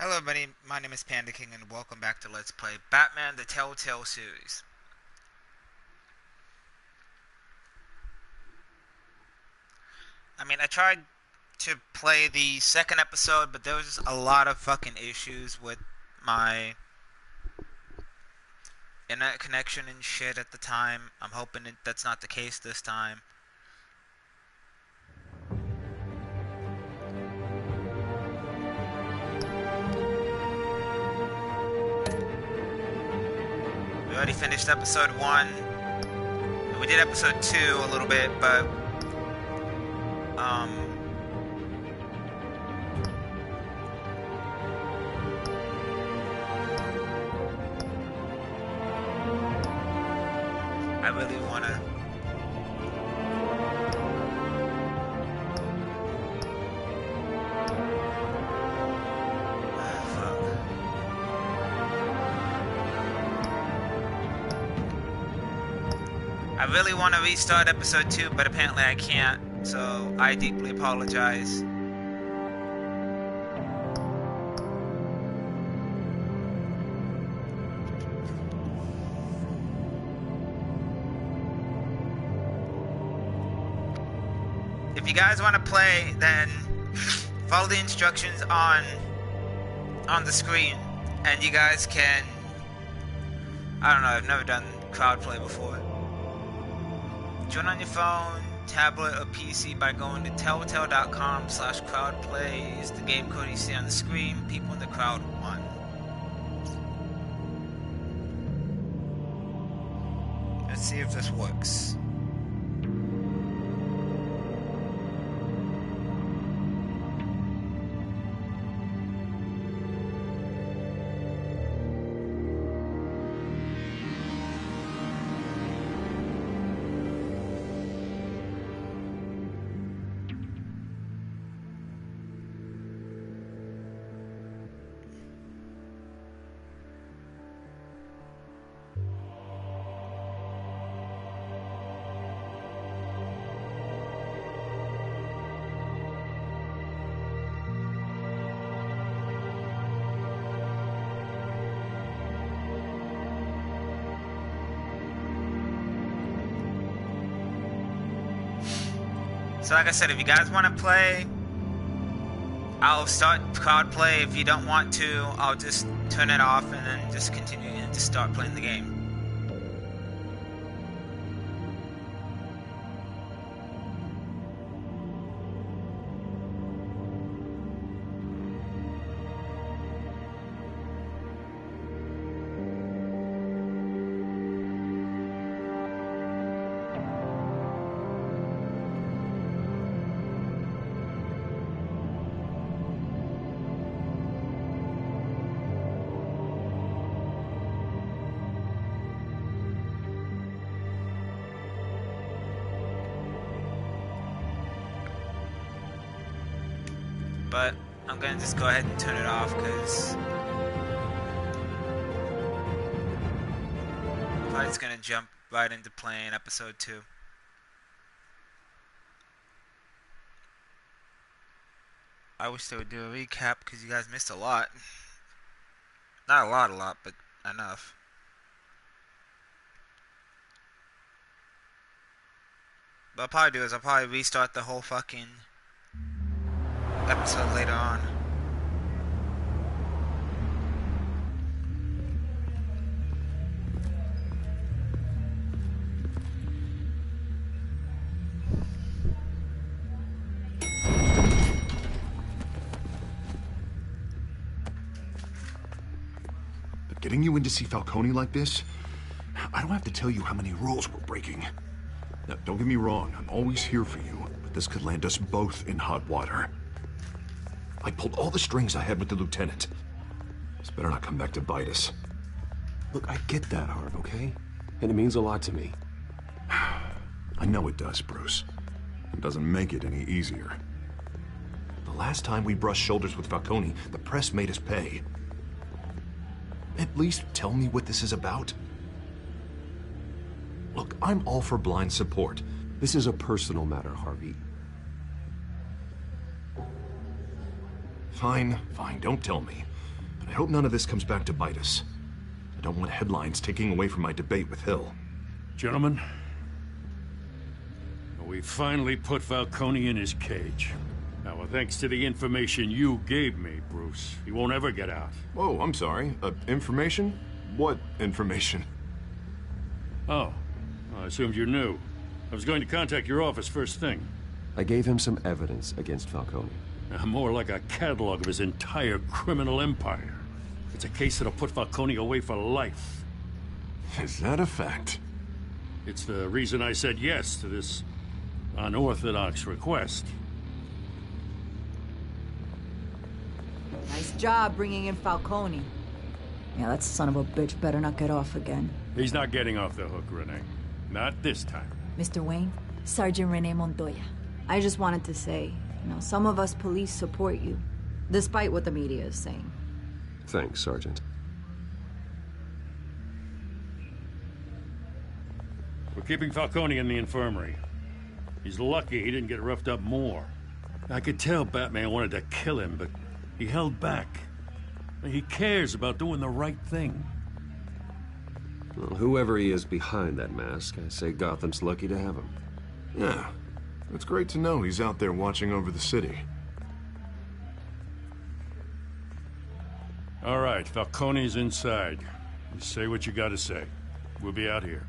Hello everybody, my name is Panda King and welcome back to Let's Play Batman the Telltale series. I tried to play the second episode, but there was just a lot of fucking issues with my internet connection and shit at the time. I'm hoping that's not the case this time. We already finished episode 1. We did episode 2 a little bit, but I really wanna I really want to restart episode 2, but apparently I can't, so I deeply apologize. If you guys want to play, then follow the instructions on the screen, and you guys can, I don't know, I've never done crowd play before. Join on your phone, tablet, or PC by going to telltale.com/crowdplay. Is the game code you see on the screen. People in the crowd won. Let's see if this works. So like I said, if you guys want to play, I'll start crowd play. If you don't want to, I'll just turn it off and then just continue and just start playing the game. But I'm gonna just go ahead and turn it off because I'm probably just gonna jump right into playing episode 2. I wish they would do a recap because you guys missed a lot. Not a lot, but enough. What I'll probably do is I'll probably restart the whole fucking episode later on. But getting you in to see Falcone like this, I don't have to tell you how many rules we're breaking. Now, don't get me wrong, I'm always here for you, but this could land us both in hot water. I pulled all the strings I had with the lieutenant. This better not come back to bite us. Look, I get that, Hart, okay? And it means a lot to me. I know it does, Bruce. It doesn't make it any easier. The last time we brushed shoulders with Falcone, the press made us pay. At least tell me what this is about. Look, I'm all for blind support. This is a personal matter, Harvey. Fine, don't tell me. And I hope none of this comes back to bite us. I don't want headlines taking away from my debate with Hill. Gentlemen, we finally put Falcone in his cage. Now, thanks to the information you gave me, Bruce, he won't ever get out. Oh, I'm sorry. Information? What information? Oh, I assumed you knew. I was going to contact your office first thing. I gave him some evidence against Falcone. More like a catalog of his entire criminal empire. It's a case that'll put Falcone away for life. Is that a fact? It's the reason I said yes to this unorthodox request. Nice job bringing in Falcone. Yeah, that son of a bitch better not get off again. He's not getting off the hook, Renee. Not this time. Mr. Wayne, Sergeant Renee Montoya. I just wanted to say, some of us police support you, despite what the media is saying. Thanks, Sergeant. We're keeping Falcone in the infirmary. He's lucky he didn't get roughed up more. I could tell Batman wanted to kill him, but he held back. He cares about doing the right thing. Well, whoever he is behind that mask, I say Gotham's lucky to have him. Yeah. It's great to know he's out there watching over the city. All right, Falcone's inside. You say what you gotta say. We'll be out here.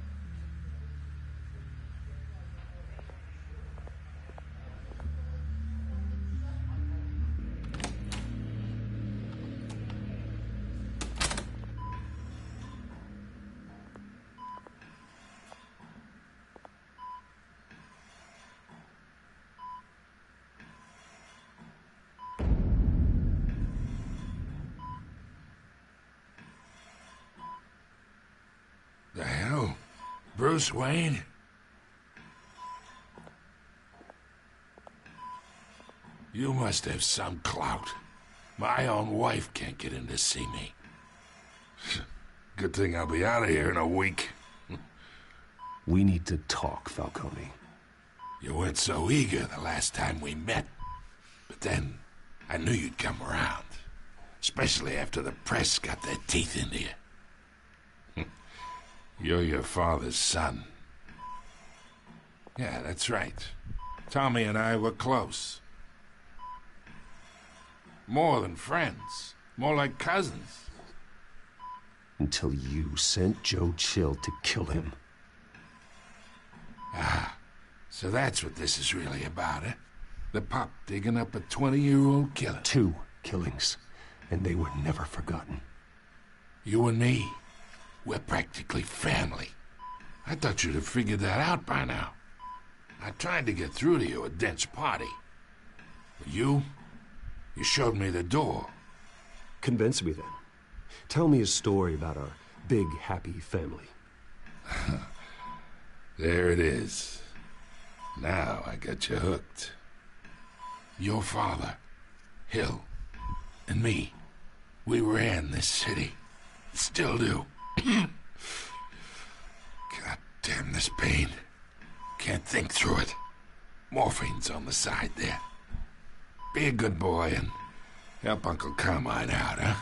The hell? Bruce Wayne? You must have some clout. My own wife can't get in to see me. Good thing I'll be out of here in a week. We need to talk, Falcone. You weren't so eager the last time we met. But then, I knew you'd come around. Especially after the press got their teeth into you. You're your father's son. Yeah, that's right. Tommy and I were close. More than friends. More like cousins. Until you sent Joe Chill to kill him. Ah, so that's what this is really about, eh? The pup digging up a 20-year-old killer. 2 killings, and they were never forgotten. You and me, we're practically family. I thought you'd have figured that out by now. I tried to get through to you at Dent's party. But you showed me the door. Convince me then. Tell me a story about our big, happy family. There it is. Now I got you hooked. Your father, Hill, and me, we ran this city. Still do. God damn this pain. Can't think through it. Morphine's on the side there. Be a good boy and help Uncle Carmine out, huh?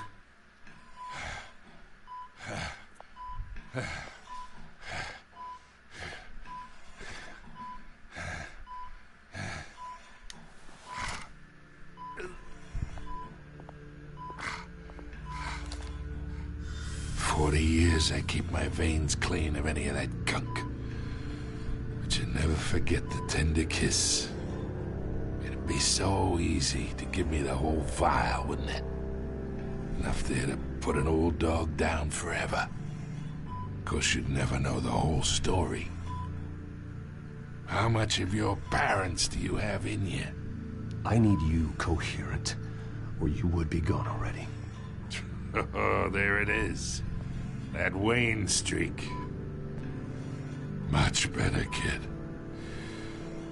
40 years I keep my veins clean of any of that gunk. But you never forget the tender kiss. It'd be so easy to give me the whole vial, wouldn't it? Enough there to put an old dog down forever. Of course, you'd never know the whole story. How much of your parents do you have in you? I need you coherent, or you would be gone already. Oh, there it is. That Wayne streak. Much better, kid.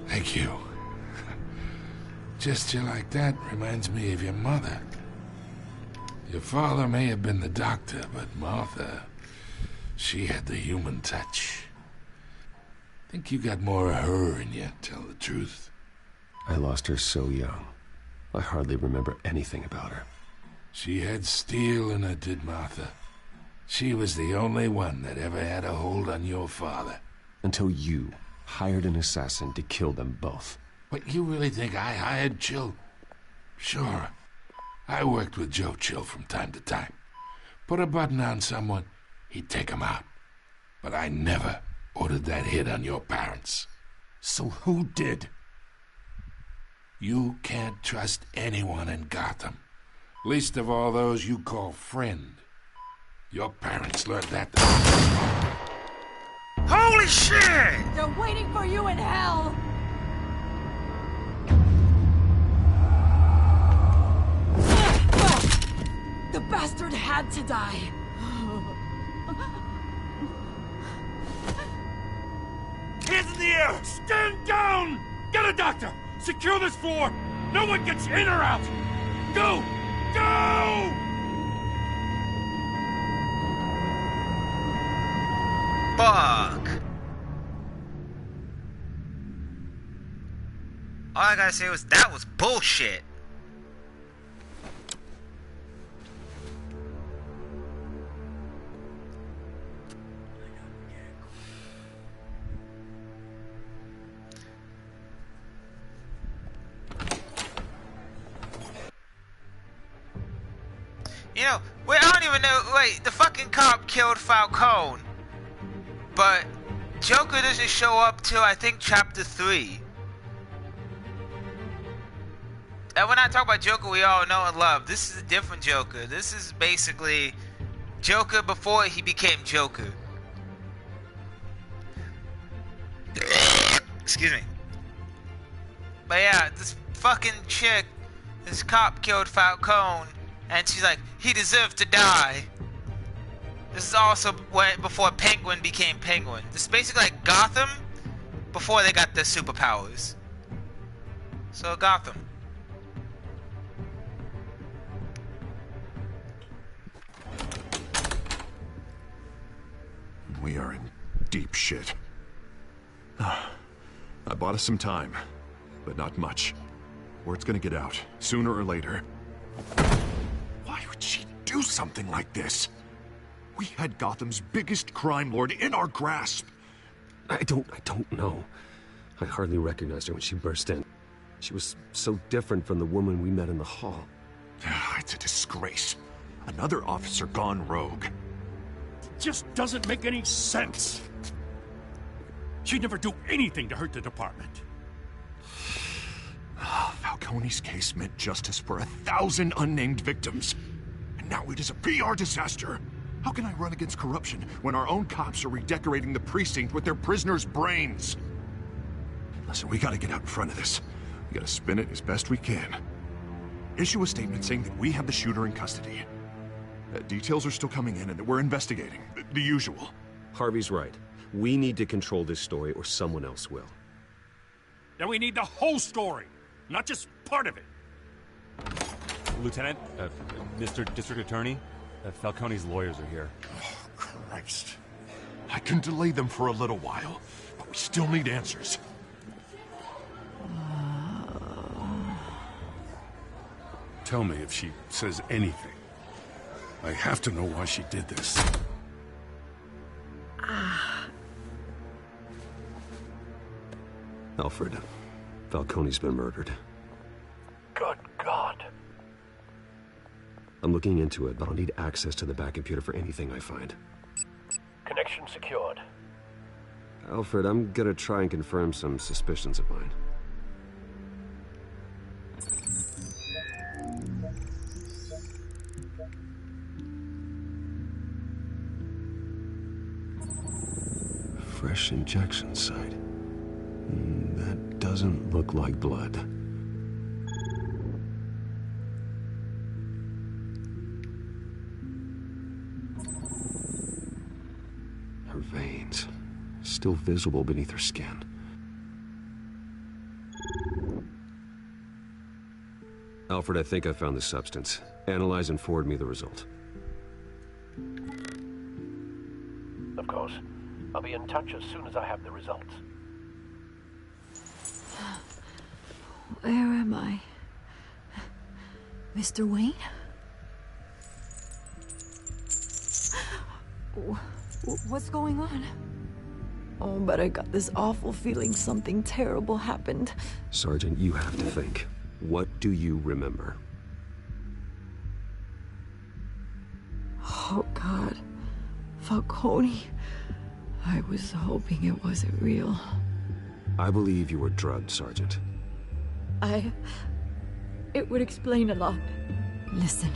Thank you. Gesture like that reminds me of your mother. Your father may have been the doctor, but Martha, she had the human touch. Think you got more of her in you, tell the truth. I lost her so young. I hardly remember anything about her. She had steel in her, did Martha. She was the only one that ever had a hold on your father. Until you hired an assassin to kill them both. But you really think I hired Chill? Sure. I worked with Joe Chill from time to time. Put a button on someone, he'd take him out. But I never ordered that hit on your parents. So who did? You can't trust anyone in Gotham. Least of all those you call friend. Your parents learned that. Holy shit! They're waiting for you in hell! The bastard had to die. Hands in the air! Stand down! Get a doctor! Secure this floor! No one gets in or out! Go! Go! Fuck. All I gotta say was that was bullshit. You know, wait, I don't even know. Wait, the fucking cop killed Falcone, but Joker doesn't show up till I think chapter 3. And when I talk about Joker, we all know and love. This is a different Joker. This is basically Joker before he became Joker. Excuse me. But yeah, this fucking chick, this cop killed Falcone. And she's like, he deserved to die. This is also before Penguin became Penguin. This is basically like Gotham before they got their superpowers. So Gotham. We are in deep shit. I bought us some time, but not much. Word's gonna get out, sooner or later. Why would she do something like this? We had Gotham's biggest crime lord in our grasp. I don't know. I hardly recognized her when she burst in. She was so different from the woman we met in the hall. It's a disgrace. Another officer gone rogue. Just doesn't make any sense. She'd never do anything to hurt the department. Falcone's case meant justice for 1,000 unnamed victims. And now it is a PR disaster. How can I run against corruption when our own cops are redecorating the precinct with their prisoners' brains? Listen, we gotta get out in front of this. We gotta spin it as best we can. Issue a statement saying that we have the shooter in custody. Details are still coming in and that we're investigating. The usual. Harvey's right. We need to control this story or someone else will. Then we need the whole story, not just part of it. Lieutenant, Mr. District Attorney, Falcone's lawyers are here. Oh, Christ. I can delay them for a little while, but we still need answers. Tell me if she says anything. I have to know why she did this. Alfred, Falcone's been murdered. Good God. I'm looking into it, but I'll need access to the back computer for anything I find. Connection secured. Alfred, I'm gonna try and confirm some suspicions of mine. Fresh injection site. That doesn't look like blood. Her veins, still visible beneath her skin. Alfred, I think I found the substance. Analyze and forward me the result. Of course. I'll be in touch as soon as I have the results. Where am I? Mr. Wayne? What's going on? Oh, but I got this awful feeling something terrible happened. Sergeant, you have to think. What do you remember? Oh, God. Falcone. I was hoping it wasn't real. I believe you were drugged, Sergeant. It would explain a lot. Listen,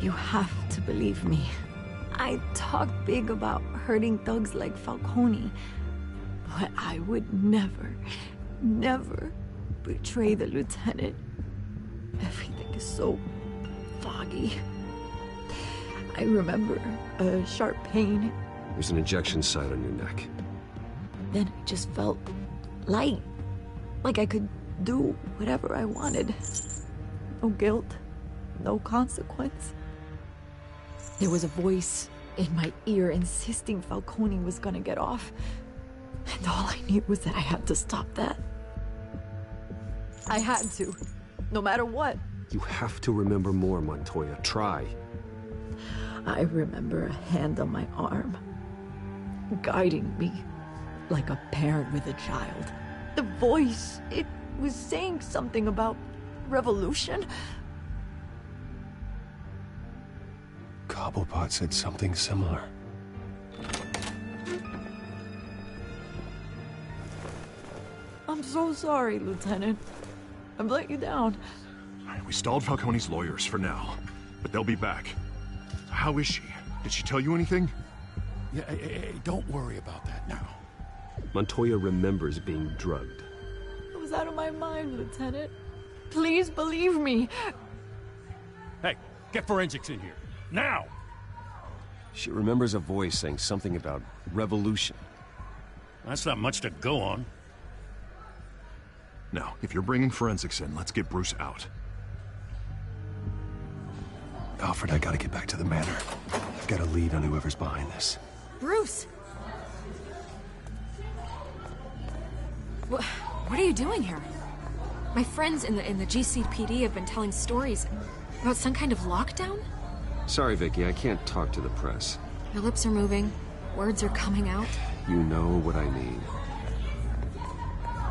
you have to believe me. I talk big about hurting thugs like Falcone, but I would never, never betray the lieutenant. Everything is so foggy. I remember a sharp pain. There's an injection site on your neck. Then I just felt light, like I could do whatever I wanted. No guilt, no consequence. There was a voice in my ear insisting Falcone was gonna get off. And all I knew was that I had to stop that. I had to, no matter what. You have to remember more, Montoya. Try. I remember a hand on my arm, guiding me like a parent with a child. The voice, it was saying something about revolution. Cobblepot said something similar. I'm so sorry, Lieutenant. I've let you down. We stalled Falcone's lawyers for now, but they'll be back. How is she? Did she tell you anything? Yeah, hey, don't worry about that now. Montoya remembers being drugged. I was out of my mind, Lieutenant. Please believe me. Hey, get forensics in here. Now! She remembers a voice saying something about revolution. That's not much to go on. Now, if you're bringing forensics in, let's get Bruce out. Alfred, I gotta get back to the manor. I've got a lead on whoever's behind this. Bruce! What are you doing here? My friends in the GCPD have been telling stories about some kind of lockdown? Sorry, Vicky, I can't talk to the press. Your lips are moving. Words are coming out. You know what I mean.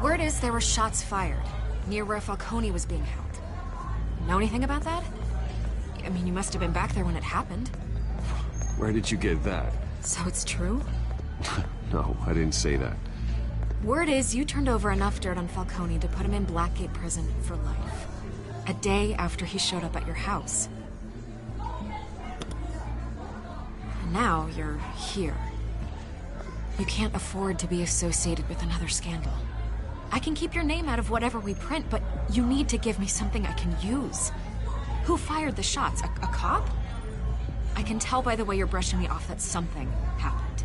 Word is there were shots fired near where Falcone was being held. Know anything about that? I mean, you must have been back there when it happened. Where did you get that? So it's true? No, I didn't say that. Word is you turned over enough dirt on Falcone to put him in Blackgate Prison for life. A day after he showed up at your house. And now you're here. You can't afford to be associated with another scandal. I can keep your name out of whatever we print, but you need to give me something I can use. Who fired the shots? A cop? I can tell by the way you're brushing me off that something happened.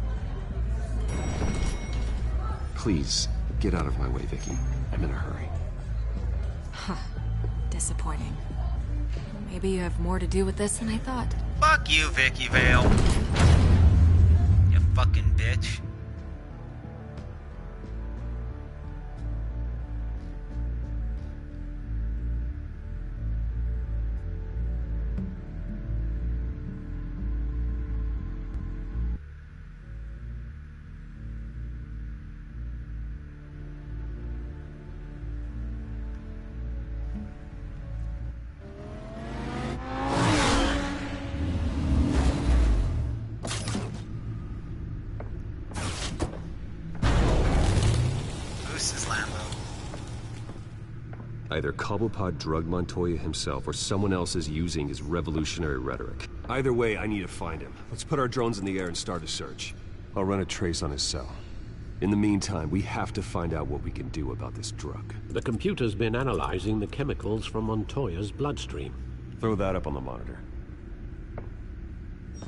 Please, get out of my way, Vicky. I'm in a hurry. Huh. Disappointing. Maybe you have more to do with this than I thought. Fuck you, Vicky Vale. You fucking bitch. Either Cobblepot drugged Montoya himself, or someone else is using his revolutionary rhetoric. Either way, I need to find him. Let's put our drones in the air and start a search. I'll run a trace on his cell. In the meantime, we have to find out what we can do about this drug. The computer's been analyzing the chemicals from Montoya's bloodstream. Throw that up on the monitor.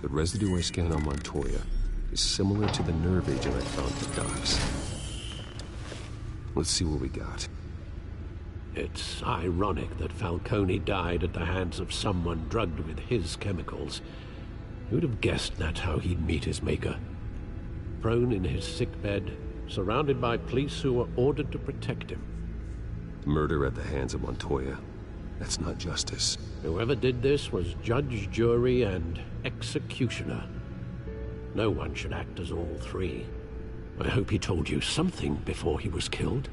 The residue I scanned on Montoya is similar to the nerve agent I found at Doc's. Let's see what we got. It's ironic that Falcone died at the hands of someone drugged with his chemicals. Who'd have guessed that's how he'd meet his maker? Prone in his sickbed, surrounded by police who were ordered to protect him. Murder at the hands of Montoya. That's not justice. Whoever did this was judge, jury, and executioner. No one should act as all three. I hope he told you something before he was killed.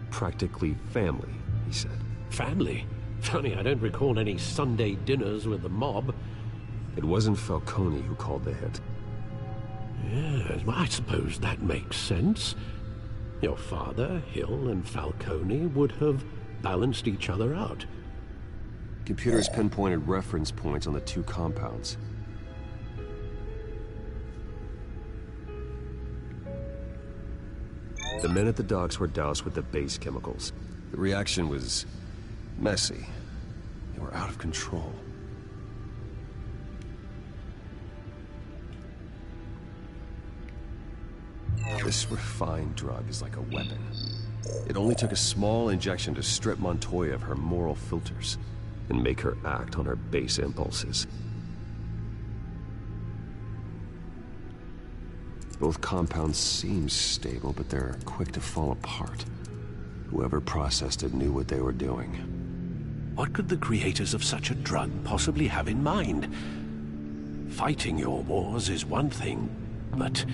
Practically family, he said. Family? Funny, I don't recall any Sunday dinners with the mob. It wasn't Falcone who called the hit. Yes, well, I suppose that makes sense. Your father, Hill, and Falcone would have balanced each other out. Computers pinpointed reference points on the two compounds. The men at the docks were doused with the base chemicals. The reaction was messy. They were out of control. This refined drug is like a weapon. It only took a small injection to strip Montoya of her moral filters and make her act on her base impulses. Both compounds seem stable, but they're quick to fall apart. Whoever processed it knew what they were doing. What could the creators of such a drug possibly have in mind? Fighting your wars is one thing, but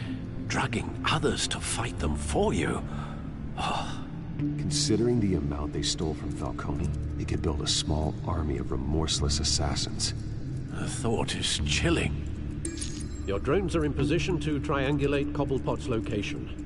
drugging others to fight them for you? Oh. Considering the amount they stole from Falcone, they could build a small army of remorseless assassins. The thought is chilling. Your drones are in position to triangulate Cobblepot's location.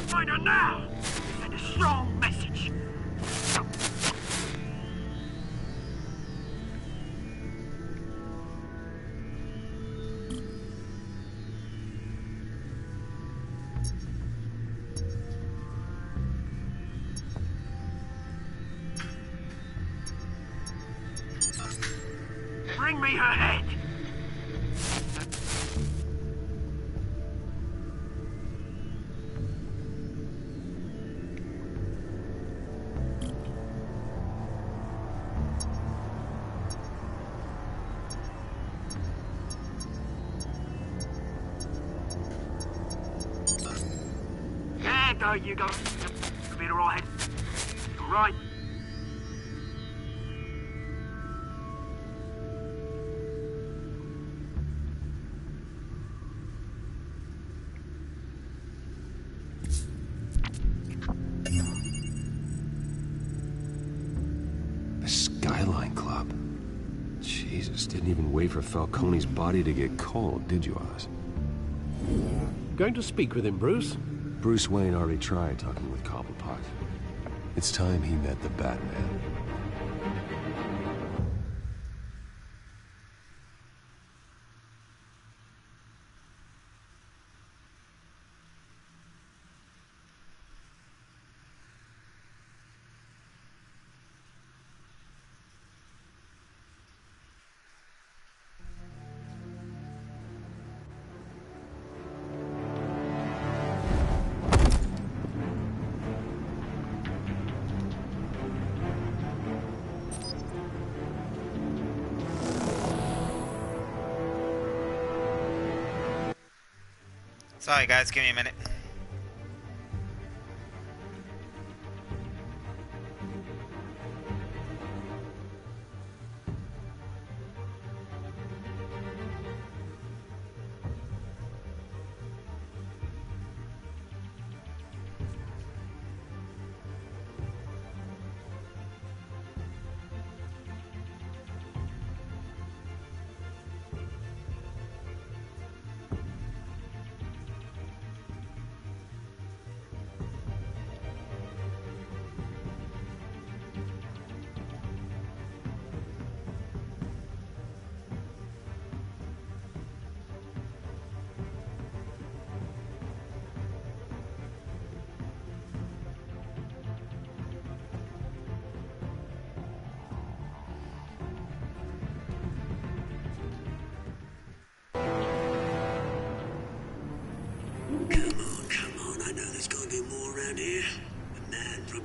Find her now! Send a strong message! Bring me her head! There you go. Computer all head. Right. The Skyline Club. Jesus, didn't even wait for Falcone's body to get cold, did you, Oz? Going to speak with him, Bruce? Bruce Wayne already tried talking with Cobblepot. It's time he met the Batman. Sorry guys, give me a minute.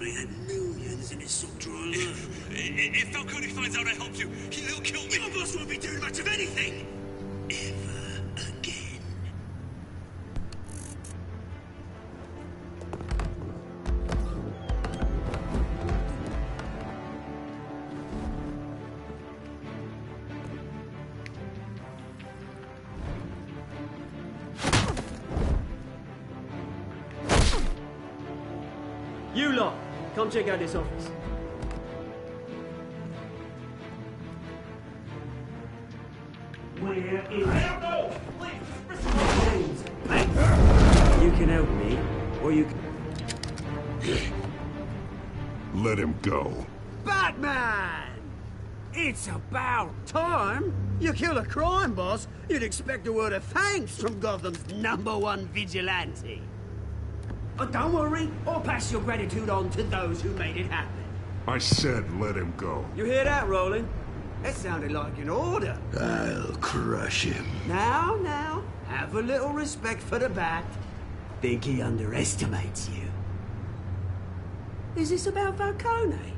may have millions in his sock drawer. If Falcone finds out I helped you, he'll kill me. Your boss won't be doing much of anything. Ever again. You lot, come check out this office. Where is... I don't know! You can help me, or you can... Let him go. Batman! It's about time. You kill a crime boss, you'd expect a word of thanks from Gotham's #1 vigilante. Oh, don't worry, I'll pass your gratitude on to those who made it happen. I said let him go. You hear that, Roland? That sounded like an order. I'll crush him. Now, have a little respect for the Bat. Think he underestimates you. Is this about Falcone?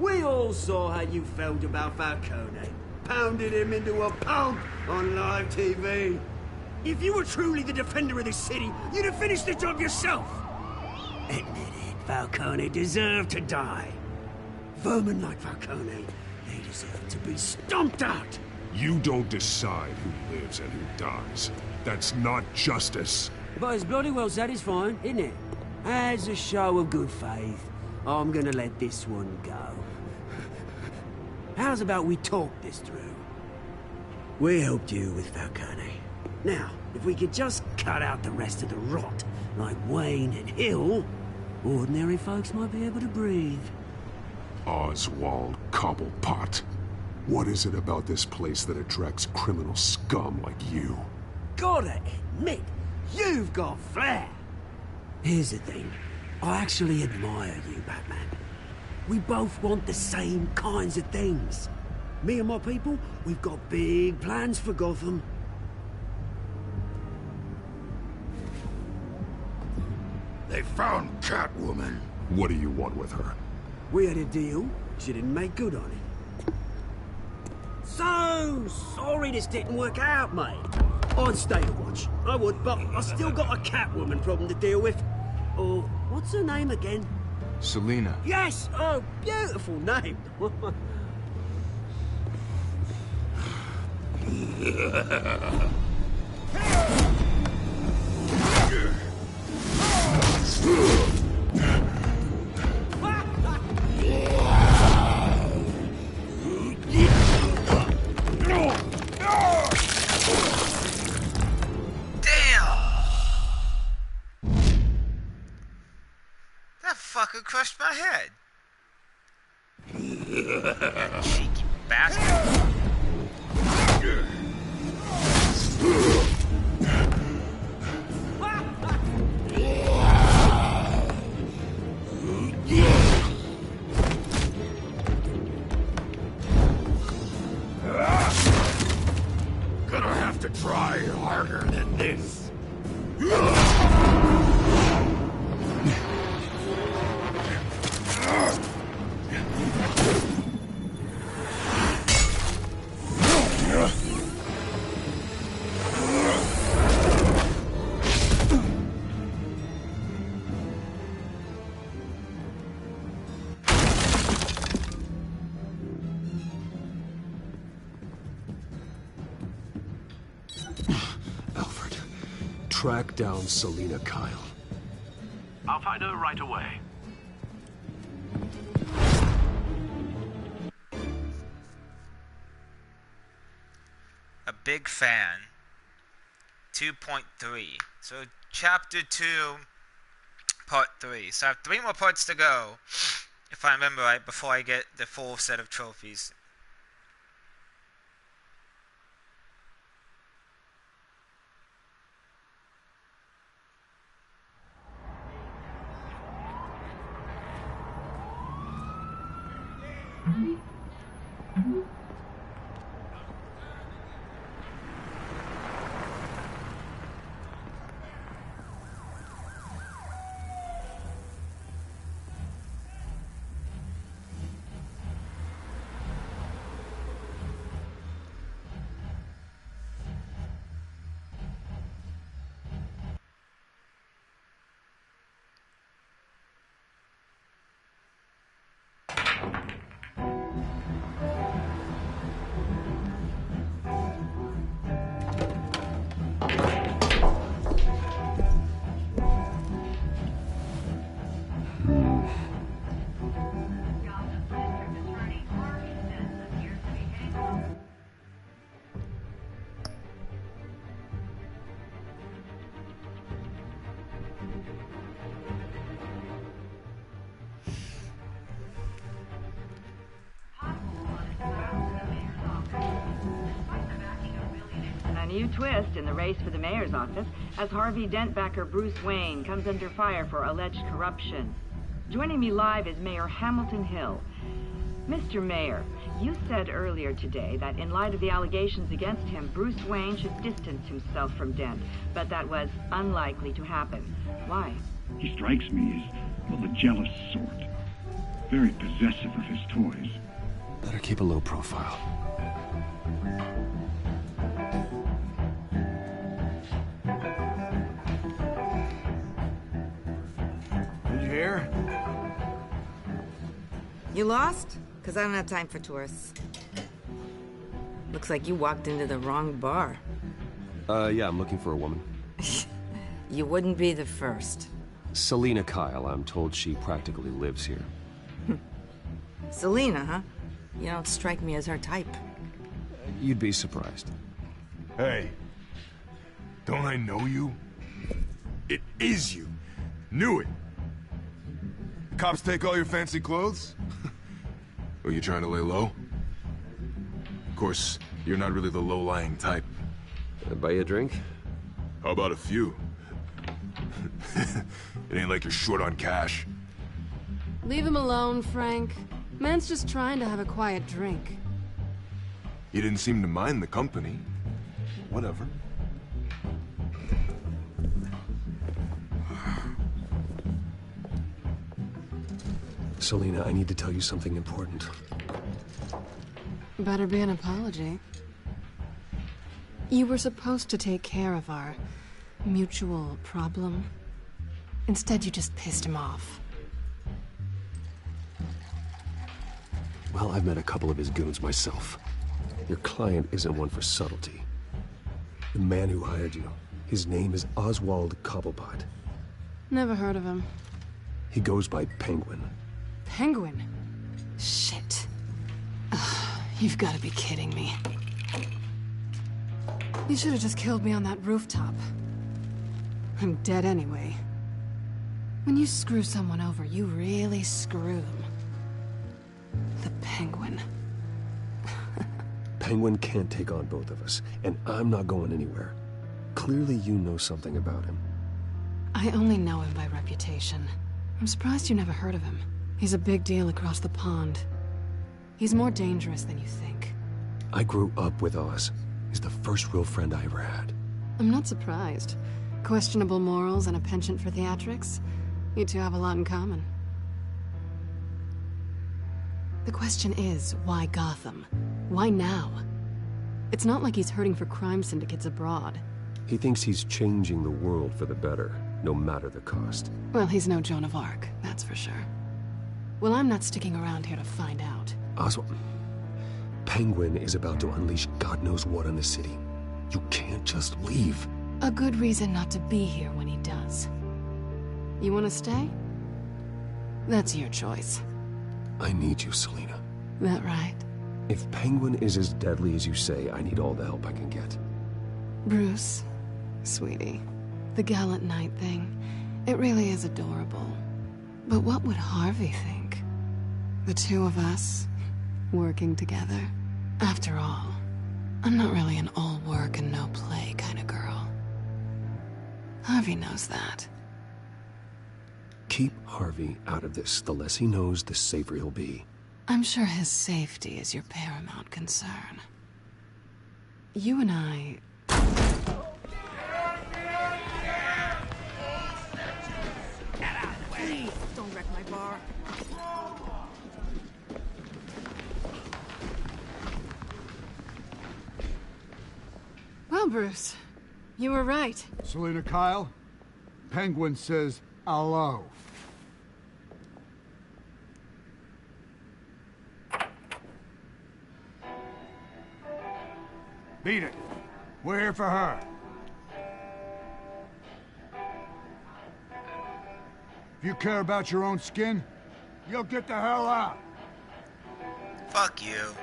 We all saw how you felt about Falcone. Pounded him into a pulp on live TV. If you were truly the defender of this city, you'd have finished the job yourself. Admit it, Falcone deserved to die. Vermin like Falcone, they deserve to be stomped out. You don't decide who lives and who dies. That's not justice. But it's bloody well satisfying, isn't it? As a show of good faith, I'm gonna let this one go. How's about we talk this through? We helped you with Falcone. Now, if we could just cut out the rest of the rot, like Wayne and Hill, ordinary folks might be able to breathe. Oswald Cobblepot. What is it about this place that attracts criminal scum like you? Gotta admit, you've got flair. Here's the thing. I actually admire you, Batman. We both want the same kinds of things. Me and my people, we've got big plans for Gotham. They found Catwoman. What do you want with her? We had a deal. She didn't make good on it. So sorry this didn't work out, mate. I'd stay to watch. I would, but I still got a Catwoman problem to deal with. Oh, what's her name again? Selina. Yes! Oh, beautiful name. Fucker crushed my head. You cheeky bastard. Gonna have to try harder than this. Track down Selina Kyle. I'll find her right away. A big fan. 2.3. So chapter 2, part 3. So I have 3 more parts to go, if I remember right, before I get the full set of trophies. new twist in the race for the mayor's office as Harvey Dent backer Bruce Wayne comes under fire for alleged corruption. Joining me live is Mayor Hamilton Hill. Mr. Mayor, you said earlier today that in light of the allegations against him, Bruce Wayne should distance himself from Dent, but that was unlikely to happen. Why? He strikes me as, well, the jealous sort. Very possessive of his toys. Better keep a low profile. You here? You lost? Because I don't have time for tourists. Looks like you walked into the wrong bar. Yeah, I'm looking for a woman. You wouldn't be the first. Selina Kyle, I'm told she practically lives here. Selina, huh? You don't strike me as her type. You'd be surprised. Hey, don't I know you? It is you. Knew it. The cops take all your fancy clothes? Were you trying to lay low? Of course, you're not really the low-lying type. Can I buy you a drink? How about a few? It ain't like you're short on cash. Leave him alone, Frank. Man's just trying to have a quiet drink. You didn't seem to mind the company. Whatever. Selina, I need to tell you something important. Better be an apology. You were supposed to take care of our mutual problem. Instead, you just pissed him off. Well, I've met a couple of his goons myself. Your client isn't one for subtlety. The man who hired you, his name is Oswald Cobblepot. Never heard of him. He goes by Penguin. Penguin? Shit. Ugh, you've got to be kidding me. You should have just killed me on that rooftop. I'm dead anyway. When you screw someone over, you really screw them. The Penguin. Penguin can't take on both of us, and I'm not going anywhere. Clearly you know something about him. I only know him by reputation. I'm surprised you never heard of him. He's a big deal across the pond. He's more dangerous than you think. I grew up with Oz. He's the first real friend I ever had. I'm not surprised. Questionable morals and a penchant for theatrics. You two have a lot in common. The question is, why Gotham? Why now? It's not like he's hurting for crime syndicates abroad. He thinks he's changing the world for the better, no matter the cost. Well, he's no Joan of Arc, that's for sure. Well, I'm not sticking around here to find out. Oswald, Penguin is about to unleash God knows what on the city. You can't just leave. A good reason not to be here when he does. You want to stay? That's your choice. I need you, Selina. That right? If Penguin is as deadly as you say, I need all the help I can get. Bruce, sweetie, the gallant knight thing, it really is adorable. But what would Harvey think? The two of us, working together? After all, I'm not really an all work and no play kind of girl. Harvey knows that. Keep Harvey out of this. The less he knows, the safer he'll be. I'm sure his safety is your paramount concern. You and I... Please, don't wreck my bar. Well, Bruce, you were right. Selina Kyle, Penguin says hello. Beat it. We're here for her. If you care about your own skin, you'll get the hell out. Fuck you.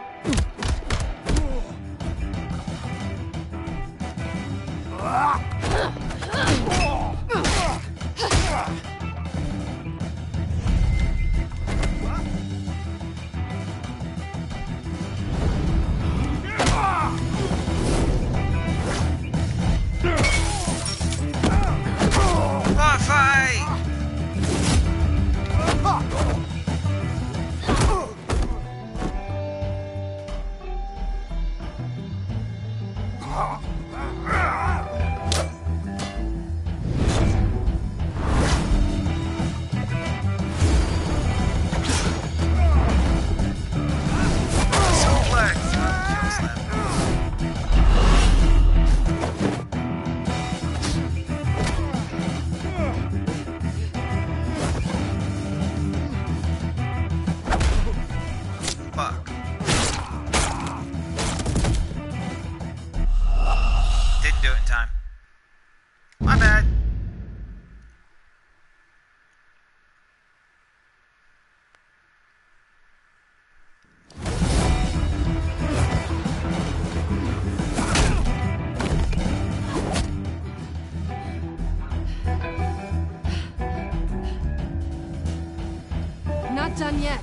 done yet.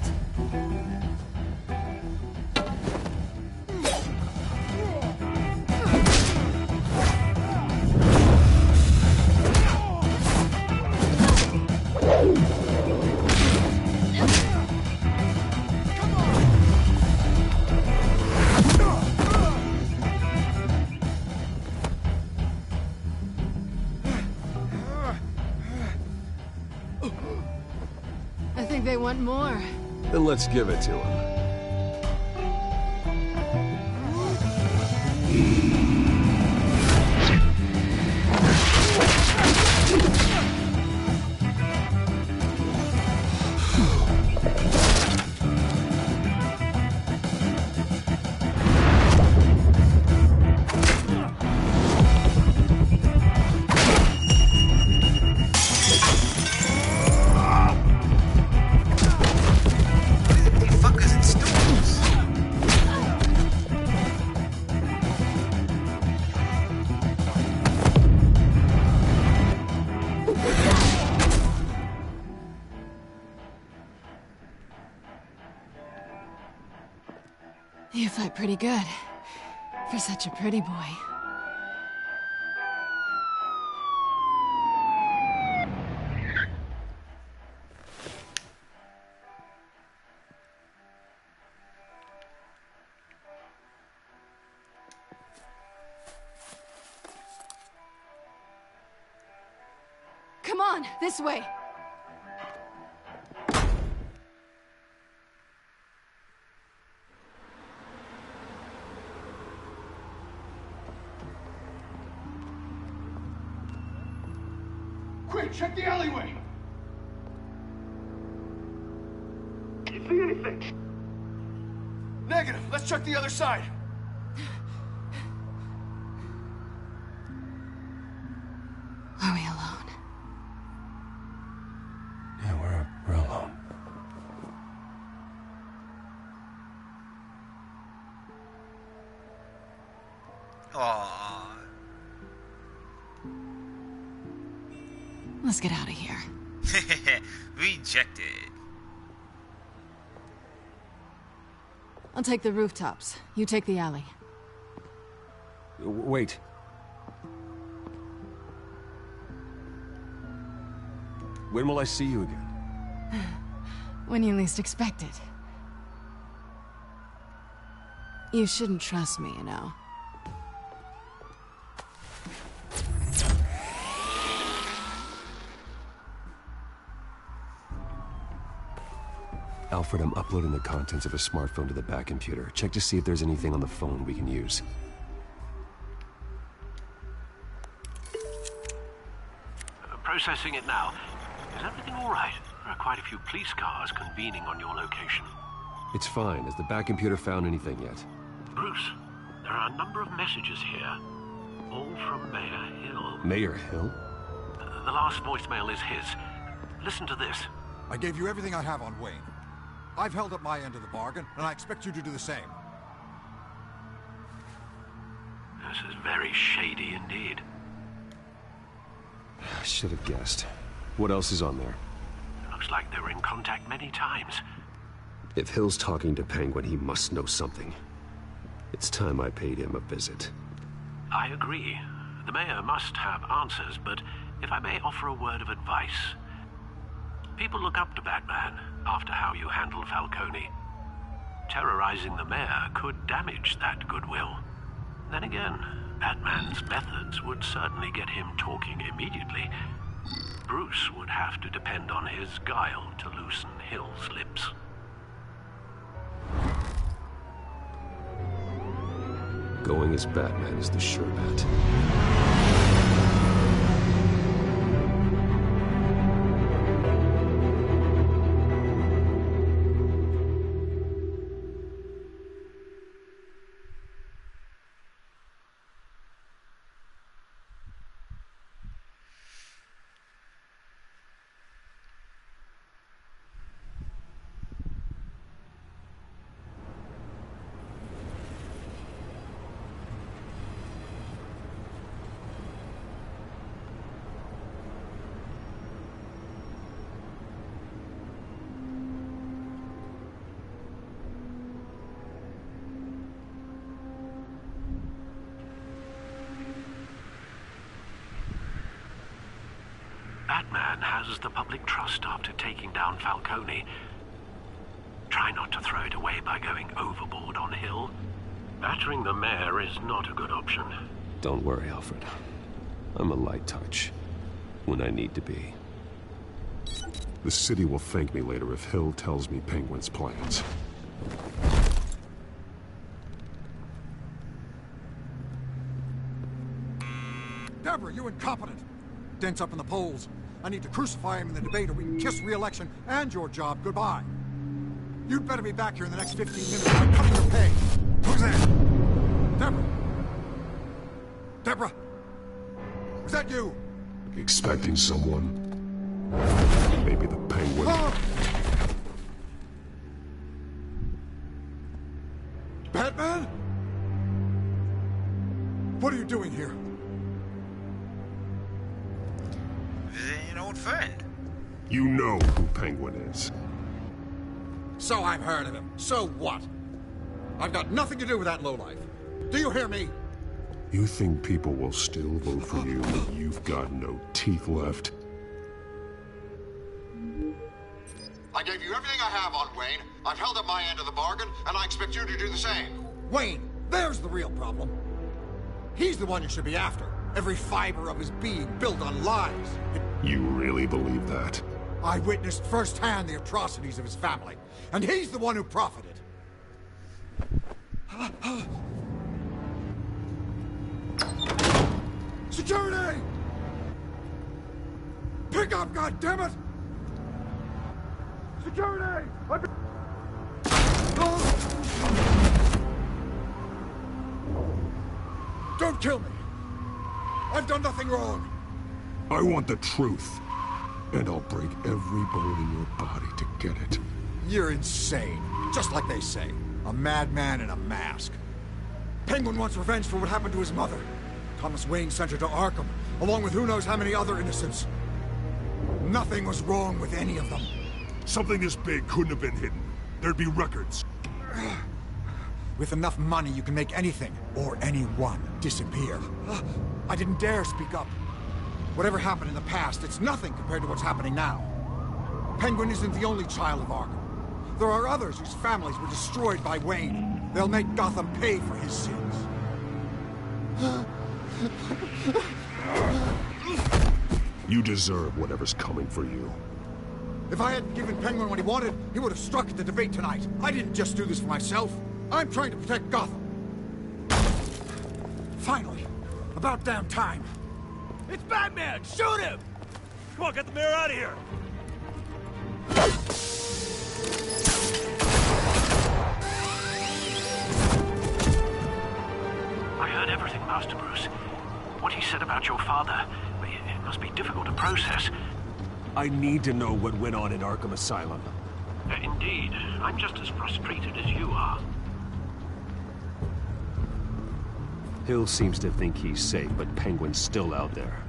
I think they want more. Then let's give it to him. You fight pretty good. For such a pretty boy. Come on, this way. Quick, check the alleyway! You see anything? Negative. Let's check the other side. Are we alone? Yeah, we're alone. Aww. Let's get out of here. Rejected. I'll take the rooftops. You take the alley. Wait. When will I see you again? When you least expect it. You shouldn't trust me, you know. Alfred, I'm uploading the contents of a smartphone to the back computer. Check to see if there's anything on the phone we can use. Processing it now. Is everything all right? There are quite a few police cars convening on your location. It's fine. Has the back computer found anything yet? Bruce, there are a number of messages here. All from Mayor Hill. Mayor Hill? The last voicemail is his. Listen to this. I gave you everything I have on Wayne. I've held up my end of the bargain, and I expect you to do the same. This is very shady indeed. I should have guessed. What else is on there? Looks like they were in contact many times. If Hill's talking to Penguin, he must know something. It's time I paid him a visit. I agree. The mayor must have answers, but if I may offer a word of advice. People look up to Batman after how you handled Falcone. Terrorizing the mayor could damage that goodwill. Then again, Batman's methods would certainly get him talking immediately. Bruce would have to depend on his guile to loosen Hill's lips. Going as Batman is the sure bet. Batman has the public trust after taking down Falcone. Try not to throw it away by going overboard on Hill. Battering the mayor is not a good option. Don't worry, Alfred. I'm a light touch. When I need to be. The city will thank me later if Hill tells me Penguin's plans. Deborah, you incompetent! Dent's up in the polls. I need to crucify him in the debate or we can kiss re-election and your job goodbye. You'd better be back here in the next 15 minutes or I'm cutting your pay. Who's there? Deborah? Deborah? Was that you? Expecting someone? Maybe the Penguin. Batman? What are you doing here? An old friend. You know who Penguin is. So I've heard of him. So what? I've got nothing to do with that lowlife. Do you hear me? You think people will still vote for you when you've got no teeth left? I gave you everything I have on Wayne. I've held up my end of the bargain, and I expect you to do the same. Wayne, there's the real problem. He's the one you should be after. Every fiber of his being built on lies. You really believe that? I witnessed firsthand the atrocities of his family, and he's the one who profited. Security! Pick up, goddammit! Security! Don't kill me! I've done nothing wrong! I want the truth. And I'll break every bone in your body to get it. You're insane. Just like they say. A madman in a mask. Penguin wants revenge for what happened to his mother. Thomas Wayne sent her to Arkham, along with who knows how many other innocents. Nothing was wrong with any of them. Something this big couldn't have been hidden. There'd be records. With enough money, you can make anything, or anyone, disappear. I didn't dare speak up. Whatever happened in the past, it's nothing compared to what's happening now. Penguin isn't the only child of Arkham. There are others whose families were destroyed by Wayne. They'll make Gotham pay for his sins. You deserve whatever's coming for you. If I hadn't given Penguin what he wanted, he would have struck at the debate tonight. I didn't just do this for myself. I'm trying to protect Gotham. Finally. About damn time. It's Batman! Shoot him! Come on, get the mayor out of here! I heard everything, Master Bruce. What he said about your father, it must be difficult to process. I need to know what went on in Arkham Asylum. Indeed. I'm just as frustrated as you are. Hill seems to think he's safe, but Penguin's still out there.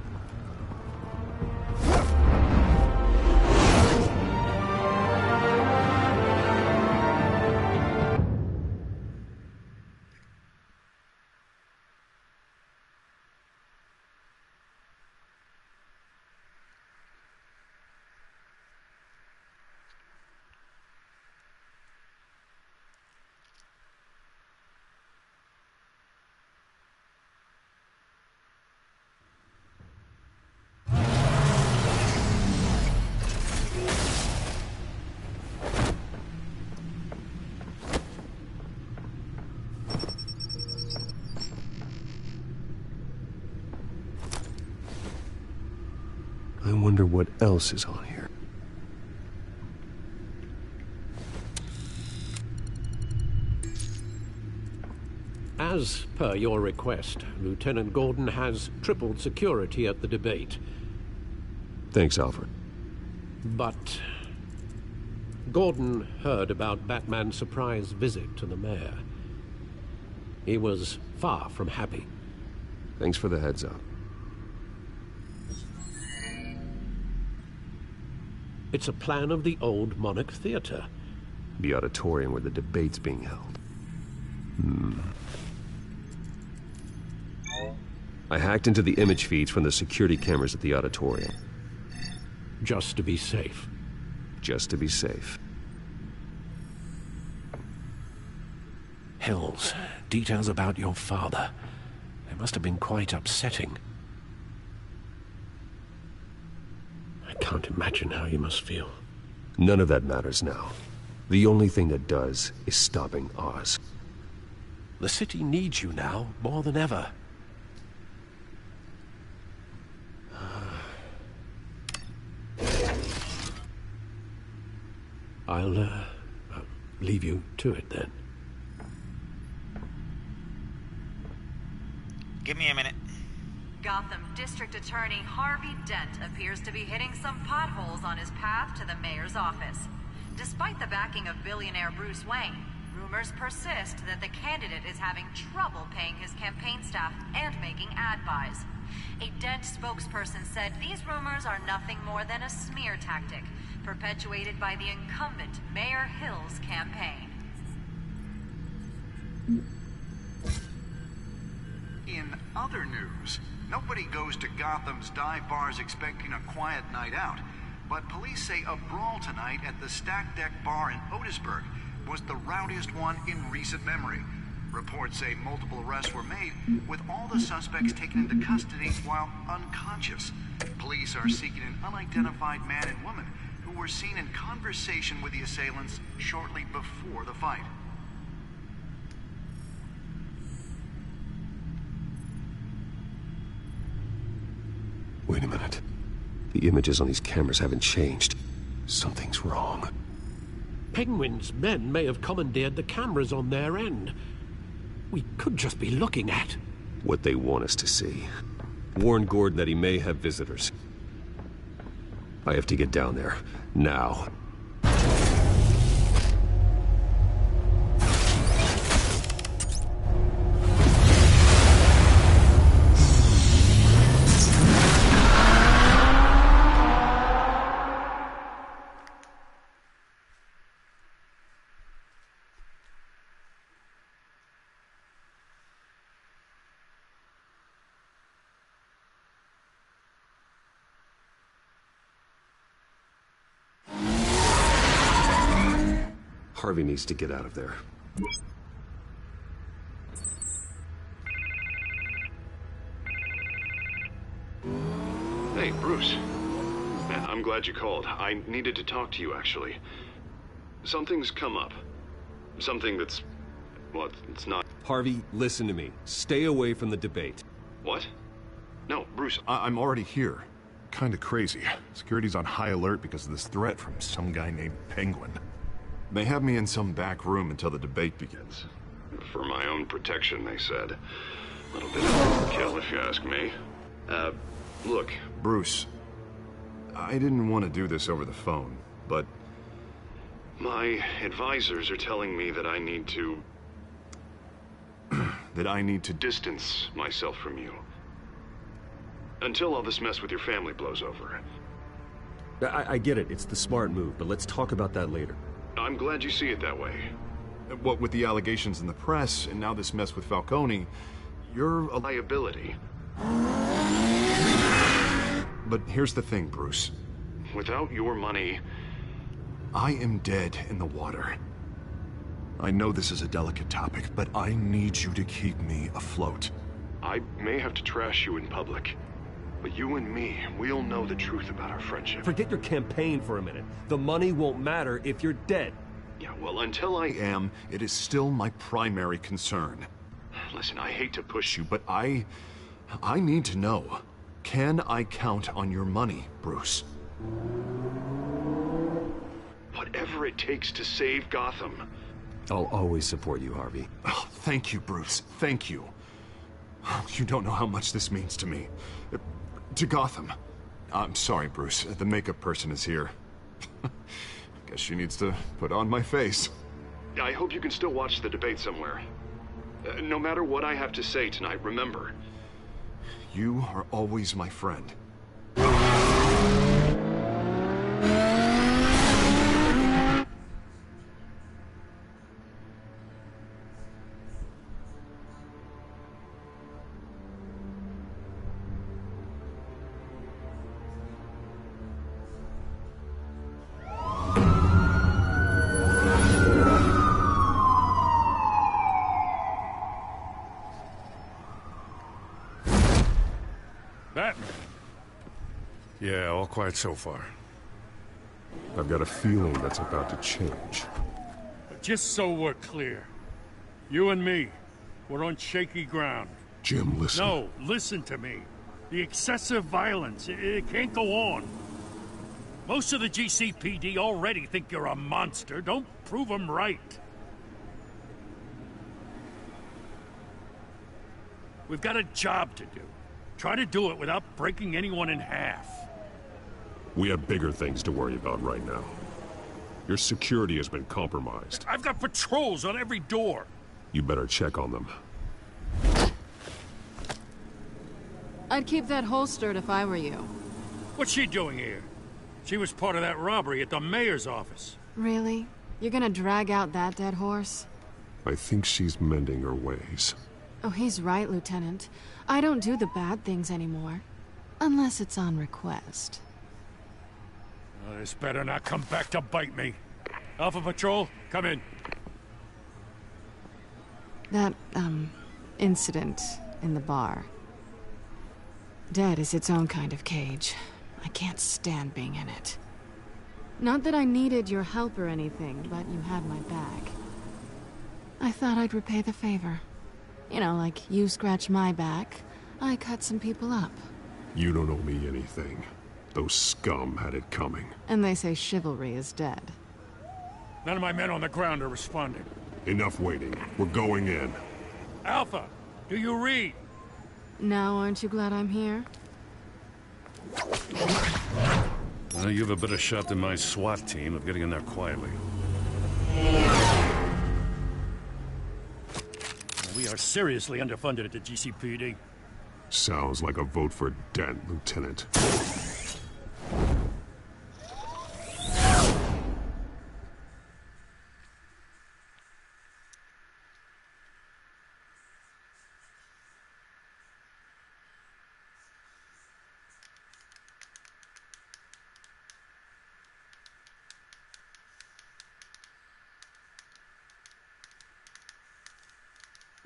I wonder what else is on here. As per your request, Lieutenant Gordon has tripled security at the debate. Thanks, Alfred. But Gordon heard about Batman's surprise visit to the mayor. He was far from happy. Thanks for the heads up. It's a plan of the old Monarch Theater. The auditorium where the debate's being held. I hacked into the image feeds from the security cameras at the auditorium. just to be safe. Just to be safe. Hills, details about your father. They must have been quite upsetting. I can't imagine how you must feel. None of that matters now. The only thing that does is stopping Oz. The city needs you now, more than ever. I'll leave you to it then. Give me a minute. Gotham District Attorney Harvey Dent appears to be hitting some potholes on his path to the mayor's office. Despite the backing of billionaire Bruce Wayne, rumors persist that the candidate is having trouble paying his campaign staff and making ad buys. A Dent spokesperson said these rumors are nothing more than a smear tactic, perpetuated by the incumbent Mayor Hill's campaign. In other news, nobody goes to Gotham's dive bars expecting a quiet night out, but police say a brawl tonight at the Stack Deck Bar in Otisburg was the rowdiest one in recent memory. Reports say multiple arrests were made, with all the suspects taken into custody while unconscious. Police are seeking an unidentified man and woman who were seen in conversation with the assailants shortly before the fight. Wait a minute. The images on these cameras haven't changed. Something's wrong. Penguin's men may have commandeered the cameras on their end. We could just be looking at what they want us to see. Warn Gordon that he may have visitors. I have to get down there. Now. Harvey needs to get out of there. Hey, Bruce. Man, I'm glad you called. I needed to talk to you, actually. Something's come up. Something that's... well, it's not... Harvey, listen to me. Stay away from the debate. What? No, Bruce... I'm already here. Kinda crazy. Security's on high alert because of this threat from some guy named Penguin. They have me in some back room until the debate begins. For my own protection, they said. A little bit of overkill, if you ask me. Look. Bruce, I didn't want to do this over the phone, but... my advisors are telling me that I need to... that I need to distance myself from you. Until all this mess with your family blows over. I get it. It's the smart move, but let's talk about that later. I'm glad you see it that way. What with the allegations in the press, and now this mess with Falcone, you're a liability. But here's the thing, Bruce. Without your money... I am dead in the water. I know this is a delicate topic, but I need you to keep me afloat. I may have to trash you in public, but you and me, we'll know the truth about our friendship. Forget your campaign for a minute. The money won't matter if you're dead. Yeah, well, until I am, it is still my primary concern. Listen, I hate to push you, but I need to know. Can I count on your money, Bruce? Whatever it takes to save Gotham. I'll always support you, Harvey. Oh, thank you, Bruce. Thank you. You don't know how much this means to me. To Gotham. I'm sorry, Bruce. The makeup person is here. Guess she needs to put on my face. I hope you can still watch the debate somewhere. No matter what I have to say tonight, remember. You are always my friend. quiet so far. I've got a feeling that's about to change. But just so we're clear, you and me, we're on shaky ground. Jim, listen. No, listen to me. The excessive violence, it can't go on. Most of the GCPD already think you're a monster. Don't prove them right. We've got a job to do. Try to do it without breaking anyone in half. We have bigger things to worry about right now. Your security has been compromised. I've got patrols on every door. You better check on them. I'd keep that holstered if I were you. What's she doing here? She was part of that robbery at the mayor's office. Really? You're gonna drag out that dead horse? I think she's mending her ways. Oh, he's right, Lieutenant. I don't do the bad things anymore. Unless it's on request. Oh, this better not come back to bite me. Alpha Patrol, come in. That, incident in the bar. Dead is its own kind of cage. I can't stand being in it. Not that I needed your help or anything, but you had my back. I thought I'd repay the favor. You know, like you scratch my back, I cut some people up. You don't owe me anything. Those scum had it coming. And they say chivalry is dead. None of my men on the ground are responding. Enough waiting. We're going in. Alpha, do you read? Now aren't you glad I'm here? Well, you have a better shot than my SWAT team of getting in there quietly. We are seriously underfunded at the GCPD. Sounds like a vote for Dent, Lieutenant.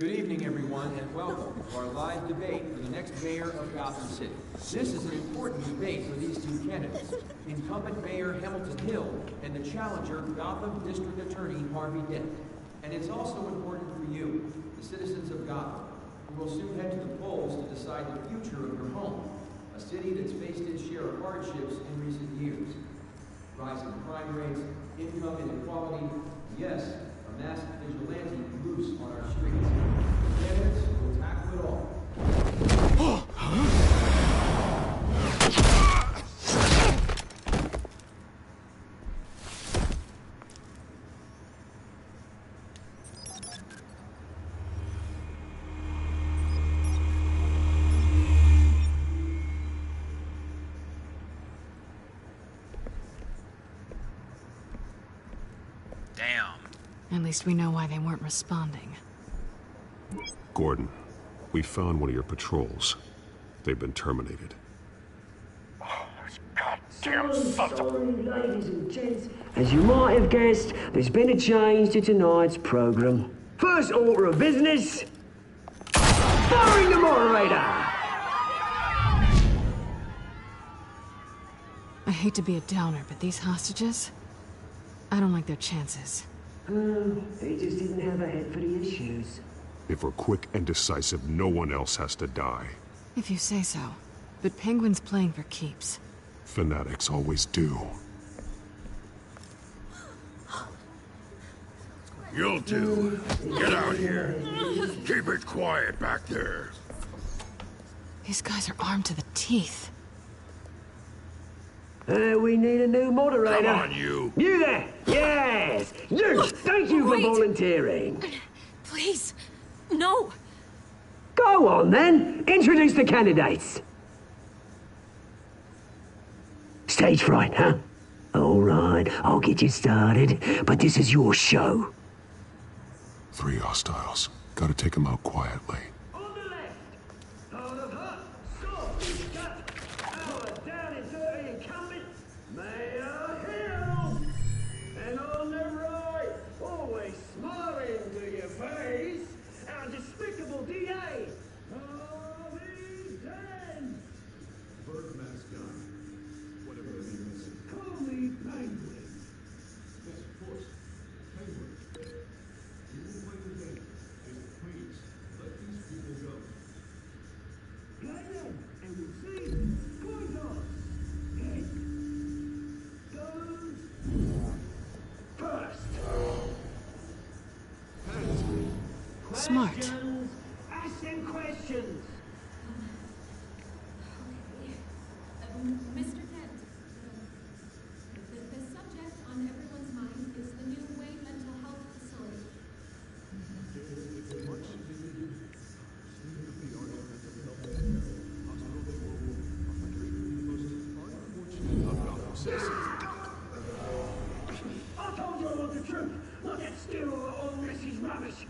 Good evening, everyone, and welcome to our live debate for the next mayor of Gotham City. This is an important debate for these two candidates, incumbent Mayor Hamilton Hill and the challenger, Gotham District Attorney Harvey Dent. And it's also important for you, the citizens of Gotham, who will soon head to the polls to decide the future of your home, a city that's faced its share of hardships in recent years. Rising crime rates, income inequality, yes, a masked vigilante loose on our streets. Candidates will tackle it all. Damn. At least we know why they weren't responding. Gordon, we found one of your patrols. They've been terminated. Goddamn sons of... Sorry, ladies and gents. As you might have guessed, there's been a change to tonight's program. First order of business, firing the moderator! I hate to be a downer, but these hostages, I don't like their chances. They just didn't have a head for the issues. If we're quick and decisive, no one else has to die. If you say so. But Penguin's playing for keeps. Fanatics always do. You'll do. Get out here. Keep it quiet back there. These guys are armed to the teeth. We need a new moderator. Come on, you. You there! Yes! You! Thank you for volunteering. Please, no. Go on, then. Introduce the candidates. Stage fright, huh? All right, I'll get you started, but this is your show. 3 hostiles. Gotta take them out quietly. Smart. Ask them questions. Mr. Kent, the subject on everyone's mind is the new Wayne Mental Health Facility. I told you I want the truth. Not that steal all Messie's rubbish.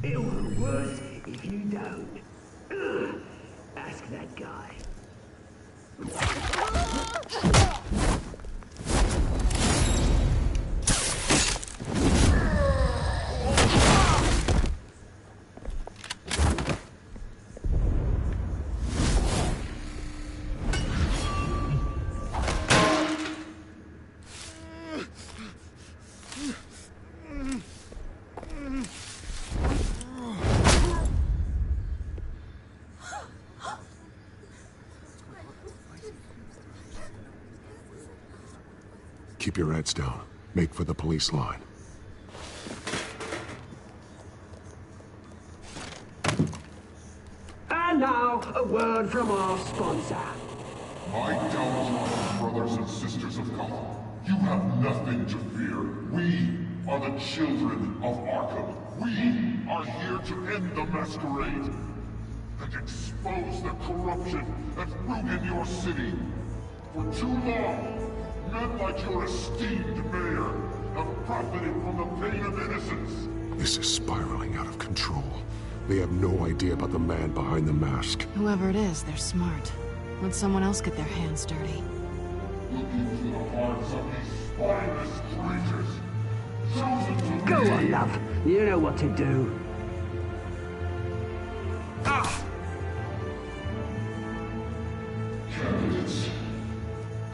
It'll look worse if you don't. Ask that guy. Keep your heads down. Make for the police line. And now, a word from our sponsor. My downtrodden brothers and sisters of Gotham, you have nothing to fear. We are the children of Arkham. We are here to end the masquerade and expose the corruption that ruined your city. For too long, men like your esteemed mayor have profited from the pain of innocence. This is spiraling out of control. They have no idea about the man behind the mask. Whoever it is, they're smart. Let someone else get their hands dirty. Looking through the hearts of these spineless creatures. Chosen to Go lead. on, love. You know what to do. Candidates,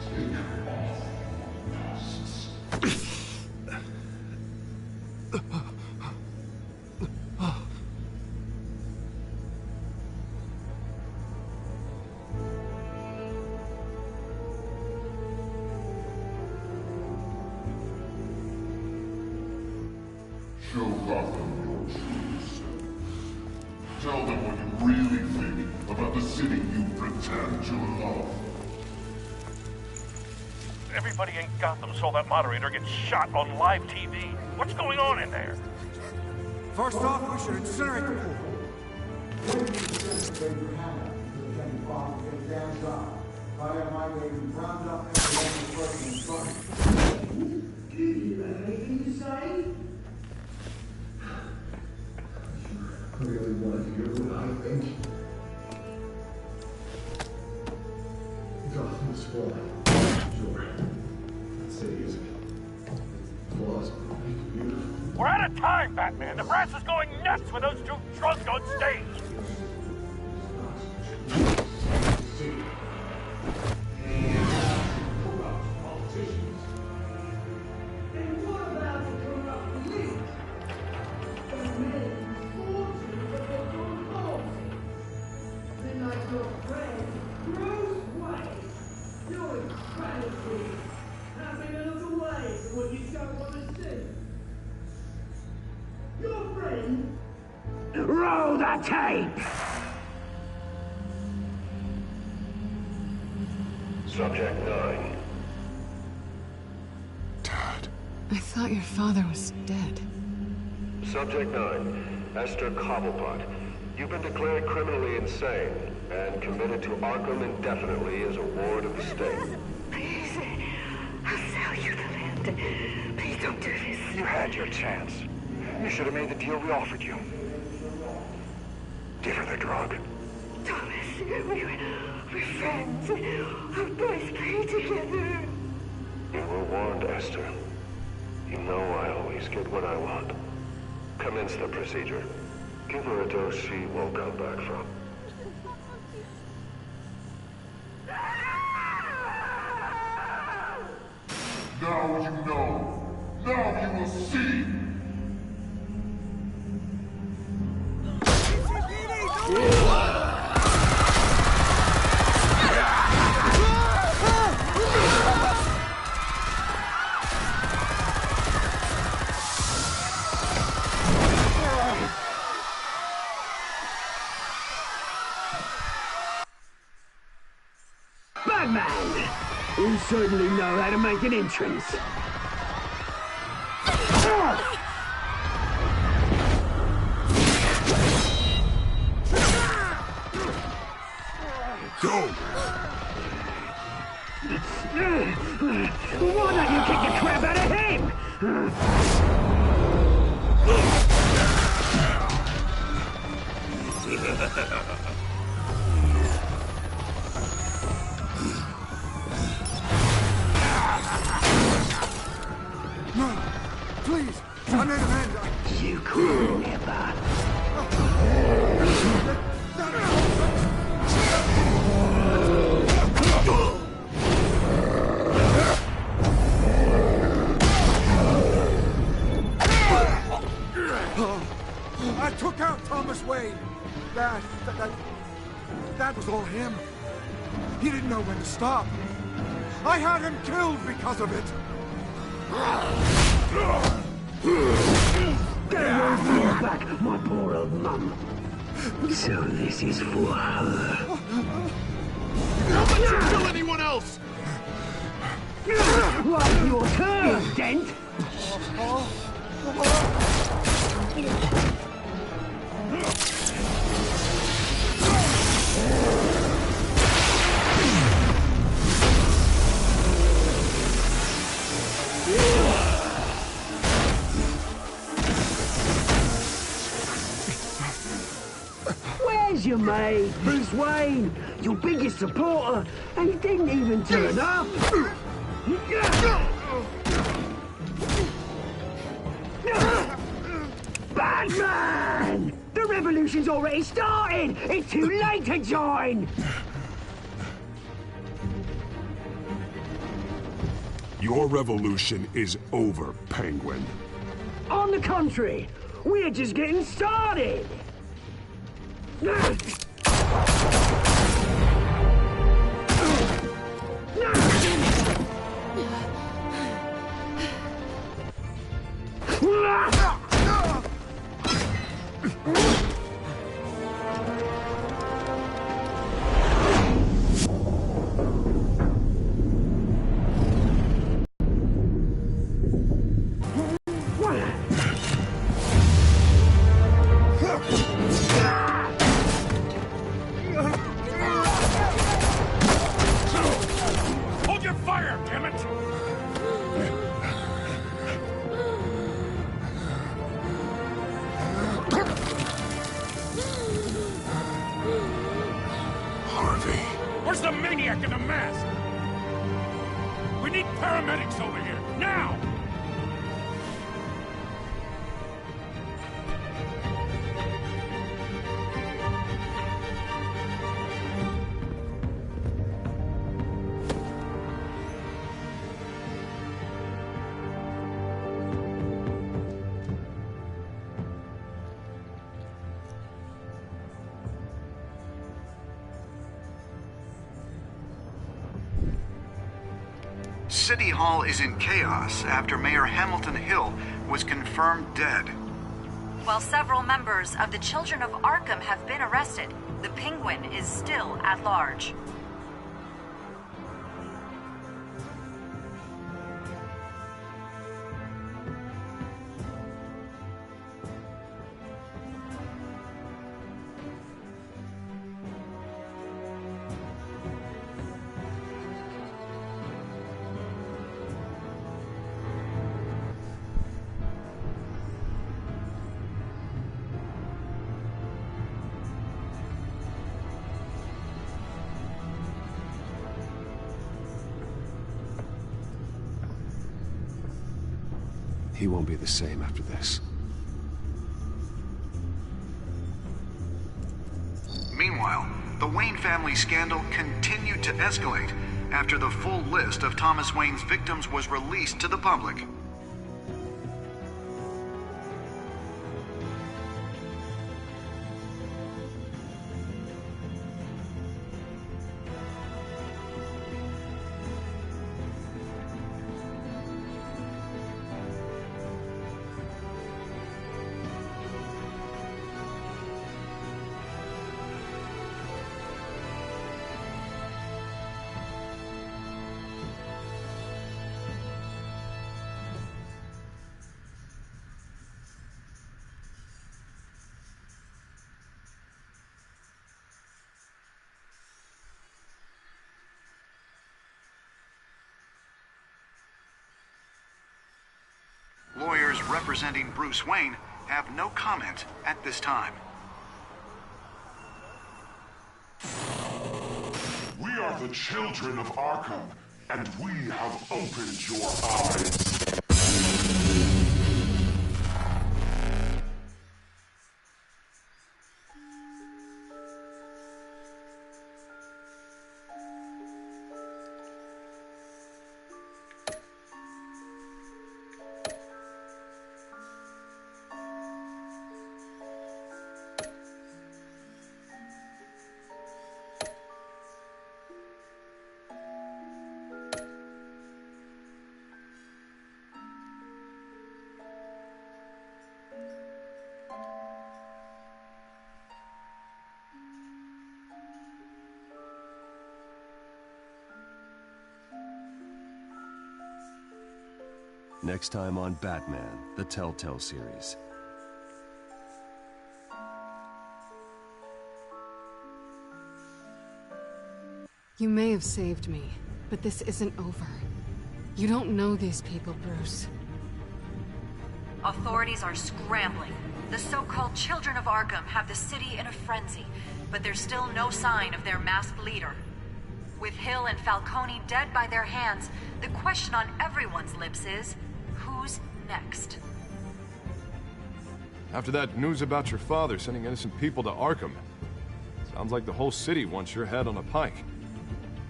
take off masks. Show Gotham your true self. Tell them what you really think about the city you pretend to love. Everybody in Gotham saw that moderator get shot on live TV. What's going on in there? First off, we should incinerate the pool. Anything to say? I really want to hear what I think. Gotham's falling. Sure. That city is plausibly beautiful. We're out of time, Batman. The press is going nuts with those two drunks on stage. And what about the corrupt elite? The men fortunate of their own policy. Then like your friend, Bruce Wayne. You're incredibly having another way for what you don't want to see. Your friend. Roll the tape! Subject 9. I thought your father was dead. Subject 9. Esther Cobblepot. You've been declared criminally insane and committed to Arkham indefinitely as a ward of the state. Please, I'll sell you the land. Please don't do this. You had your chance. You should have made the deal we offered you. Give her the drug. Thomas, we're friends. Our boys play together. You were warned, Esther. You know I always get what I want. Commence the procedure. Give her a dose she won't come back from. Now you know. Now you will see. Batman! You certainly know how to make an entrance. Go! Why don't you kick the crap out of him? No! Please! I made Amanda! You could never. I took out Thomas Wayne. That was all him. He didn't know when to stop. I had him killed because of it. Get away from your back, my poor old mum. So this is for her. Don't let you kill anyone else! What's your turn, Dent? Where's your mate, Bruce Wayne? Your biggest supporter, and he didn't even turn up. Batman! The revolution's already started! It's too late to join! Your revolution is over, Penguin. On the contrary, we're just getting started! Hold your fire, damn it! Harvey. Where's the maniac in the mask? We need paramedics over here, now! City Hall is in chaos after Mayor Hamilton Hill was confirmed dead. While several members of the Children of Arkham have been arrested, the Penguin is still at large. He won't be the same after this. Meanwhile, the Wayne family scandal continued to escalate after the full list of Thomas Wayne's victims was released to the public. Lawyers representing Bruce Wayne have no comment at this time. We are the children of Arkham, and we have opened your eyes. Next time on Batman, the Telltale series. You may have saved me, but this isn't over. You don't know these people, Bruce. Authorities are scrambling. The so-called Children of Arkham have the city in a frenzy, but there's still no sign of their masked leader. With Hill and Falcone dead by their hands, the question on everyone's lips is, who's next? After that news about your father sending innocent people to Arkham, sounds like the whole city wants your head on a pike.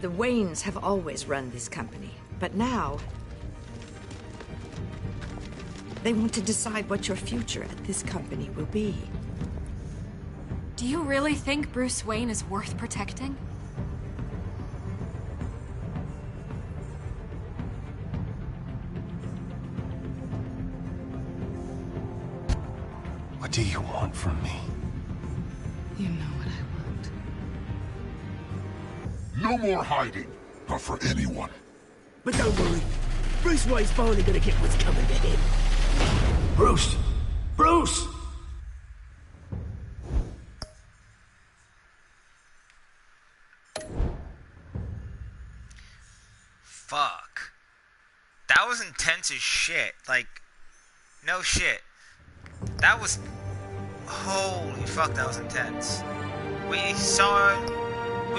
The Waynes have always run this company, but now they want to decide what your future at this company will be. Do you really think Bruce Wayne is worth protecting? What do you want from me? You know what I want. No more hiding, not for anyone. But don't worry, Bruce Wayne's finally gonna get what's coming to him. Bruce! Bruce! Fuck. That was intense as shit. Like, no shit. That was... Holy fuck, that was intense. We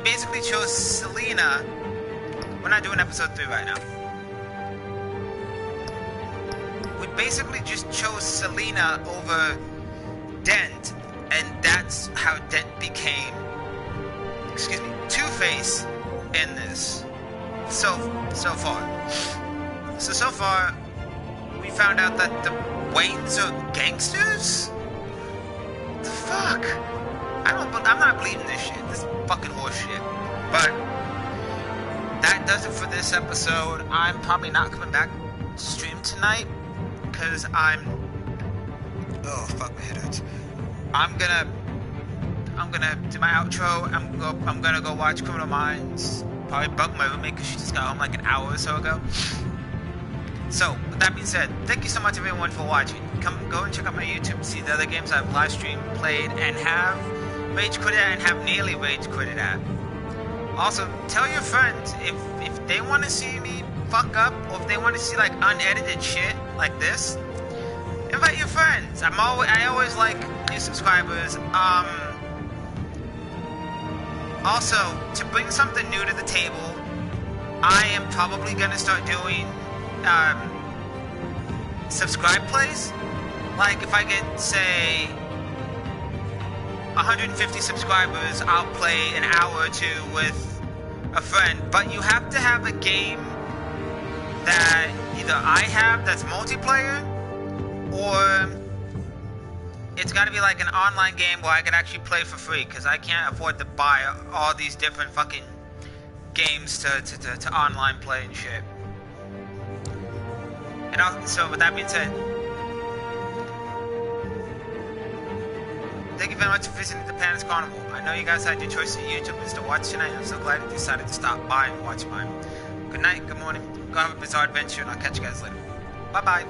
basically chose Selina. We're not doing episode 3 right now. We basically just chose Selina over Dent, and that's how Dent became, Two-Face in this. So far. So far, we found out that the Waynes are gangsters? The fuck? I'm not believing this shit. This is fucking horseshit. But that does it for this episode. I'm probably not coming back to stream tonight because oh fuck, my head hurts. I'm gonna do my outro. I'm gonna go watch Criminal Minds. Probably bug my roommate because she just got home like an hour or so ago. So, with that being said, thank you so much everyone for watching. Go and check out my YouTube, see the other games I've live streamed, played, and have rage quitted at, and have nearly rage quitted at. Also, tell your friends if they want to see me fuck up, or if they want to see like unedited shit like this, invite your friends. I always like new subscribers. Also, to bring something new to the table, I am probably gonna start doing subscribe plays. Like if I get, say, 150 subscribers, I'll play an hour or two with a friend, but you have to have a game that either I have that's multiplayer, or it's got to be like an online game where I can actually play for free, because I can't afford to buy all these different fucking games to online play and shit. And also, so with that being said, thank you very much for visiting the Panda's Carnival. I know you guys had your choice of YouTubers to watch tonight. I'm so glad you decided to stop by and watch mine. Good night, good morning, go have a bizarre adventure, and I'll catch you guys later. Bye-bye.